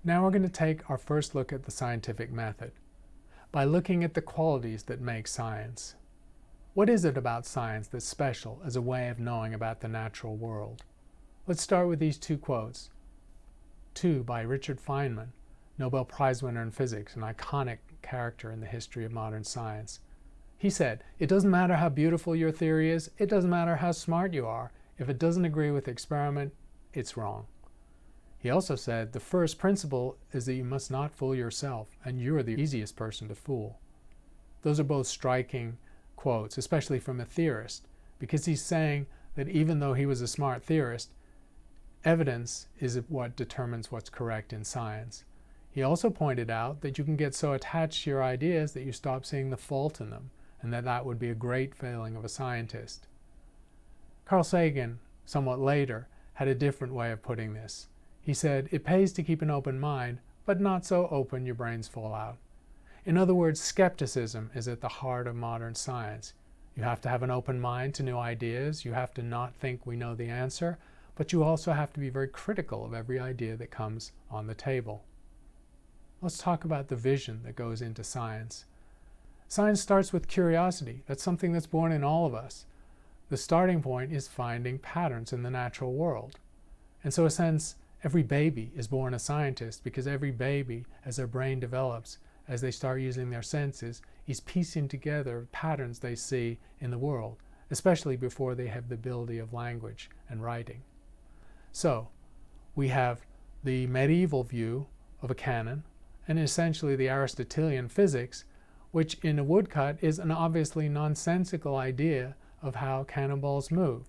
Now we're going to take our first look at the scientific method by looking at the qualities that make science. What is it about science that's special as a way of knowing about the natural world? Let's start with these two quotes. Two by Richard Feynman, Nobel Prize winner in physics, an iconic character in the history of modern science. He said, "It doesn't matter how beautiful your theory is, it doesn't matter how smart you are. If it doesn't agree with the experiment, it's wrong." He also said, "The first principle is that you must not fool yourself, and you're the easiest person to fool." Those are both striking quotes, especially from a theorist, because he's saying that even though he was a smart theorist, evidence is what determines what's correct in science. He also pointed out that you can get so attached to your ideas that you stop seeing the fault in them, and that would be a great failing of a scientist. Carl Sagan, somewhat later, had a different way of putting this. He said, "It pays to keep an open mind, but not so open your brains fall out." In other words, skepticism is at the heart of modern science. You have to have an open mind to new ideas. You have to not think we know the answer, but you also have to be very critical of every idea that comes on the table. Let's talk about the vision that goes into science. Science starts with curiosity. That's something that's born in all of us. The starting point is finding patterns in the natural world. And so in a sense, every baby is born a scientist, because every baby, as their brain develops, as they start using their senses, is piecing together patterns they see in the world, especially before they have the ability of language and writing. So, we have the medieval view of a cannon, and essentially the Aristotelian physics, which in a woodcut is an obviously nonsensical idea of how cannonballs move.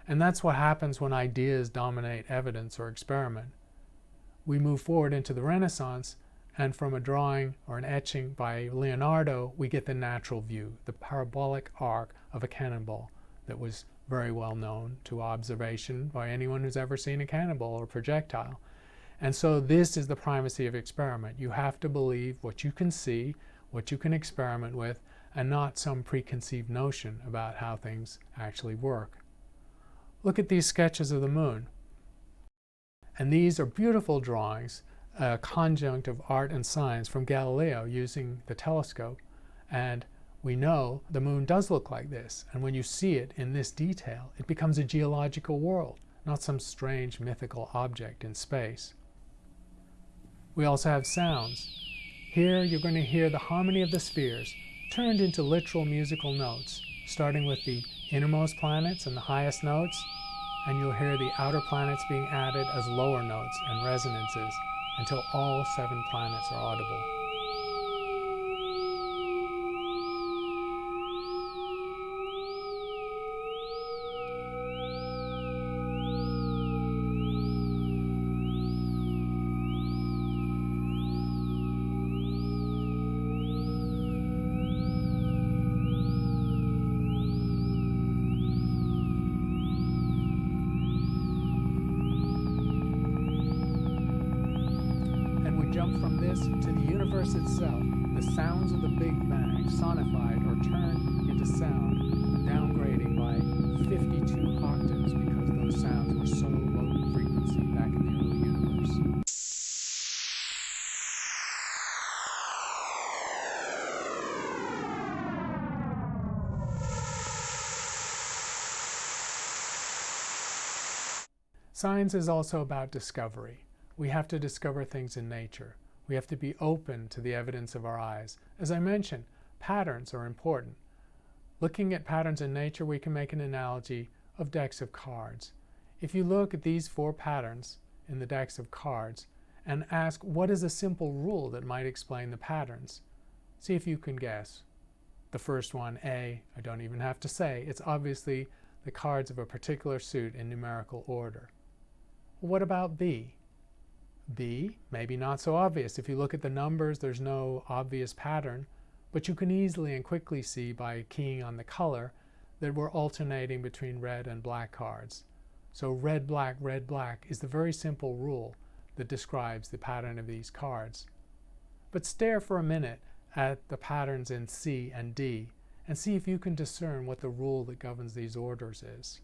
And that's what happens when ideas dominate evidence or experiment. We move forward into the Renaissance, and from a drawing or an etching by Leonardo, we get the natural view, the parabolic arc of a cannonball that was very well known to observation by anyone who's ever seen a cannonball or projectile. And so this is the primacy of experiment. You have to believe what you can see, what you can experiment with, and not some preconceived notion about how things actually work. Look at these sketches of the moon. And these are beautiful drawings, a conjunct of art and science from Galileo using the telescope. And we know the moon does look like this. And when you see it in this detail, it becomes a geological world, not some strange mythical object in space. We also have sounds. Here you're going to hear the harmony of the spheres turned into literal musical notes, starting with the innermost planets and the highest notes, and you'll hear the outer planets being added as lower notes and resonances until all 7 planets are audible. Jump from this to the universe itself, the sounds of the Big Bang sonified or turned into sound, downgrading by 52 octaves because those sounds were so low in frequency back in the early universe. Science is also about discovery. We have to discover things in nature. We have to be open to the evidence of our eyes. As I mentioned, patterns are important. Looking at patterns in nature, we can make an analogy of decks of cards. If you look at these 4 patterns in the decks of cards and ask what is a simple rule that might explain the patterns, see if you can guess. The first one, A, I don't even have to say. It's obviously the cards of a particular suit in numerical order. What about B? B, maybe not so obvious. If you look at the numbers, there's no obvious pattern, but you can easily and quickly see by keying on the color that we're alternating between red and black cards. So red, black is the very simple rule that describes the pattern of these cards. But stare for a minute at the patterns in C and D and see if you can discern what the rule that governs these orders is.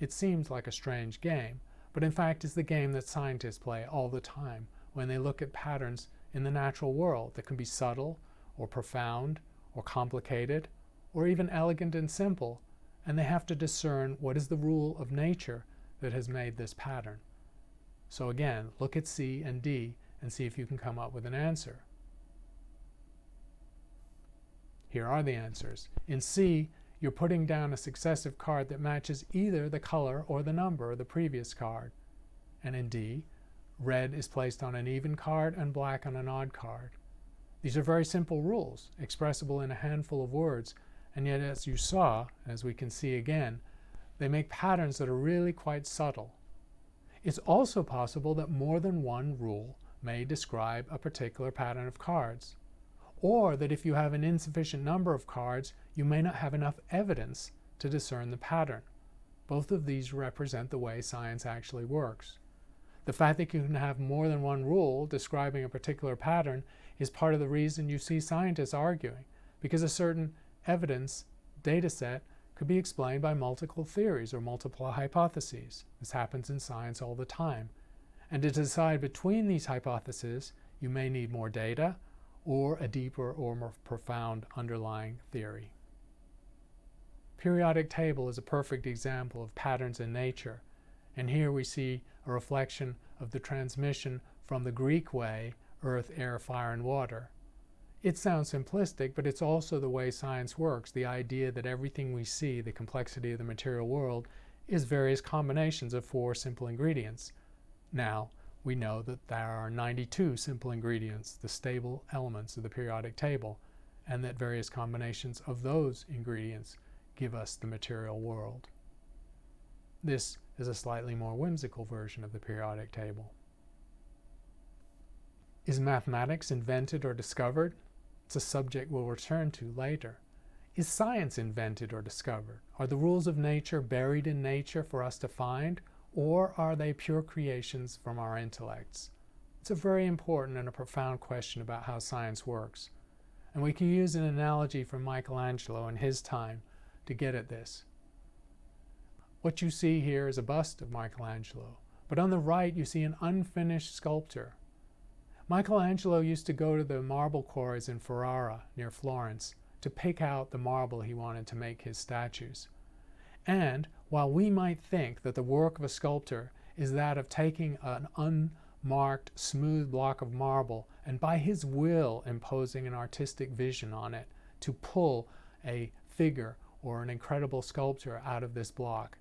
It seems like a strange game, but in fact is the game that scientists play all the time when they look at patterns in the natural world that can be subtle or profound or complicated or even elegant and simple, and they have to discern what is the rule of nature that has made this pattern. So again, look at C and D and see if you can come up with an answer. Here are the answers. In C, you're putting down a successive card that matches either the color or the number of the previous card. And in D, red is placed on an even card and black on an odd card. These are very simple rules, expressible in a handful of words, and yet as you saw, as we can see again, they make patterns that are really quite subtle. It's also possible that more than one rule may describe a particular pattern of cards, or that if you have an insufficient number of cards, you may not have enough evidence to discern the pattern. Both of these represent the way science actually works. The fact that you can have more than one rule describing a particular pattern is part of the reason you see scientists arguing, because a certain evidence data set could be explained by multiple theories or multiple hypotheses. This happens in science all the time. And to decide between these hypotheses, you may need more data or a deeper or more profound underlying theory. Periodic table is a perfect example of patterns in nature, and here we see a reflection of the transmission from the Greek way, earth, air, fire, and water. It sounds simplistic, but it's also the way science works, the idea that everything we see, the complexity of the material world, is various combinations of 4 simple ingredients. Now, we know that there are 92 simple ingredients, the stable elements of the periodic table, and that various combinations of those ingredients give us the material world. This is a slightly more whimsical version of the periodic table. Is mathematics invented or discovered? It's a subject we'll return to later. Is science invented or discovered? Are the rules of nature buried in nature for us to find, or are they pure creations from our intellects? It's a very important and a profound question about how science works. And we can use an analogy from Michelangelo in his time to get at this. What you see here is a bust of Michelangelo, but on the right you see an unfinished sculpture. Michelangelo used to go to the marble quarries in Ferrara, near Florence, to pick out the marble he wanted to make his statues. And while we might think that the work of a sculptor is that of taking an unmarked, smooth block of marble and by his will imposing an artistic vision on it to pull a figure or an incredible sculpture out of this block,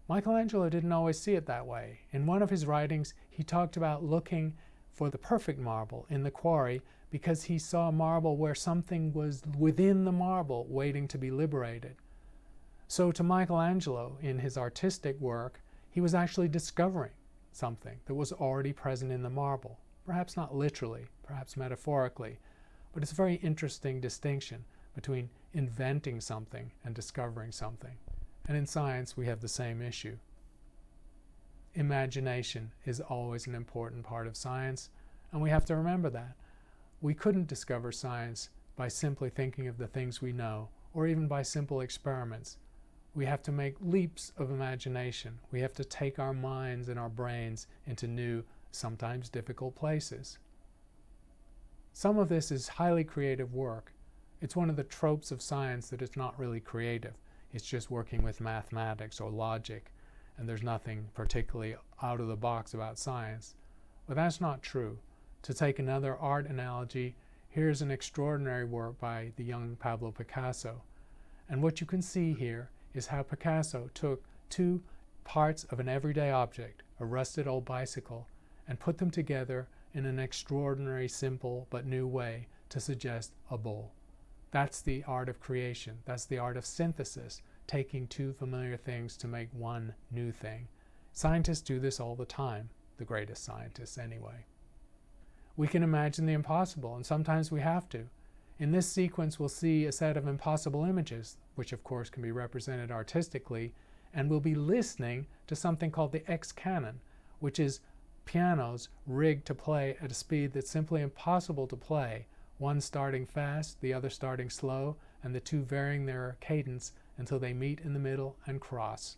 Michelangelo didn't always see it that way. In one of his writings, he talked about looking for the perfect marble in the quarry because he saw marble where something was within the marble waiting to be liberated. So to Michelangelo, in his artistic work, he was actually discovering something that was already present in the marble. Perhaps not literally, perhaps metaphorically, but it's a very interesting distinction between inventing something and discovering something. And in science, we have the same issue. Imagination is always an important part of science, and we have to remember that. We couldn't discover science by simply thinking of the things we know, or even by simple experiments. We have to make leaps of imagination. We have to take our minds and our brains into new, sometimes difficult places. Some of this is highly creative work. It's one of the tropes of science that it's not really creative. It's just working with mathematics or logic, and there's nothing particularly out of the box about science. But that's not true. To take another art analogy, here's an extraordinary work by the young Pablo Picasso. And what you can see here is how Picasso took 2 parts of an everyday object, a rusted old bicycle, and put them together in an extraordinary, simple but new way to suggest a bull. That's the art of creation. That's the art of synthesis, taking 2 familiar things to make one new thing. Scientists do this all the time, the greatest scientists anyway. We can imagine the impossible, and sometimes we have to. In this sequence, we'll see a set of impossible images, which of course can be represented artistically, and we'll be listening to something called the X-canon, which is pianos rigged to play at a speed that's simply impossible to play, one starting fast, the other starting slow, and the 2 varying their cadence until they meet in the middle and cross.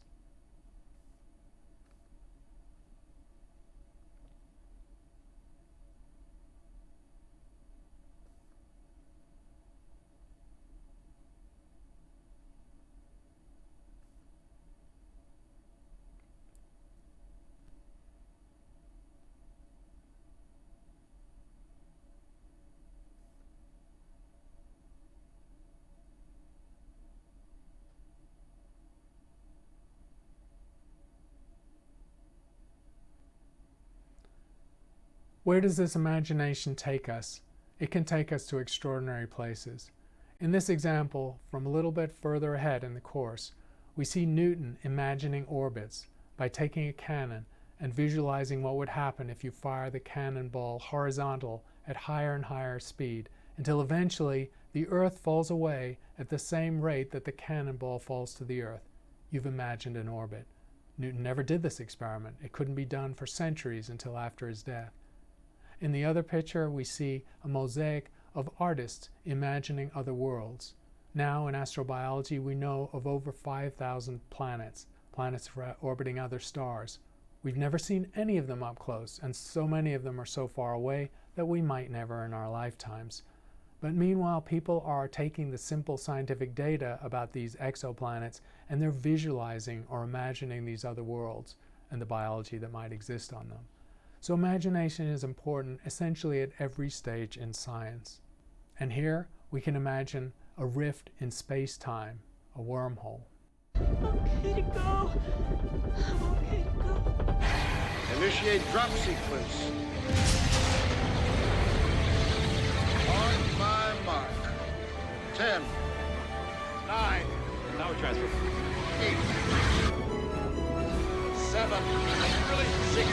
Where does this imagination take us? It can take us to extraordinary places. In this example, from a little bit further ahead in the course, we see Newton imagining orbits by taking a cannon and visualizing what would happen if you fire the cannonball horizontal at higher and higher speed until eventually the Earth falls away at the same rate that the cannonball falls to the Earth. You've imagined an orbit. Newton never did this experiment. It couldn't be done for centuries until after his death. In the other picture, we see a mosaic of artists imagining other worlds. Now, in astrobiology, we know of over 5,000 planets orbiting other stars. We've never seen any of them up close, and so many of them are so far away that we might never in our lifetimes. But meanwhile, people are taking the simple scientific data about these exoplanets and they're visualizing or imagining these other worlds and the biology that might exist on them. So imagination is important essentially at every stage in science. And here we can imagine a rift in space-time, a wormhole. Okay to go. I'm okay to go. Initiate drop sequence. On my mark. 10, 9. Now we transfer. 8, 7, 6,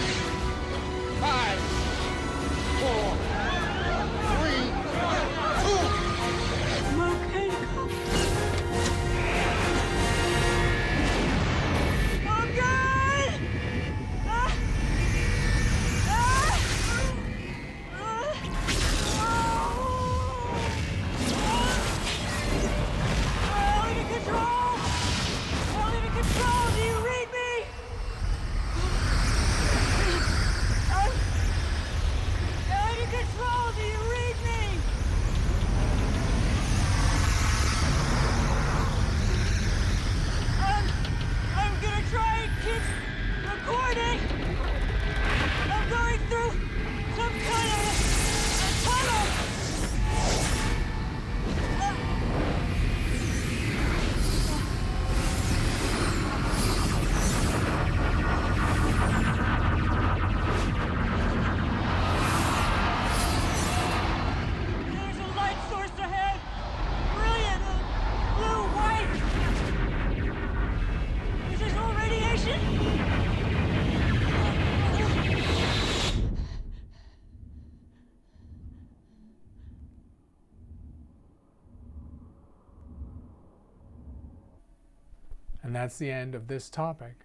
5, 4, 3, 2. I'm okay to go. Oh, God! Ah! Ah! Ah! Under control! Under control! Do you read me? Under control! Do you read me? I'm gonna try and keep recording. I'm going through some kind of a tunnel. There's a light source ahead. Brilliant. Blue-white. Is this all radiation? And that's the end of this topic.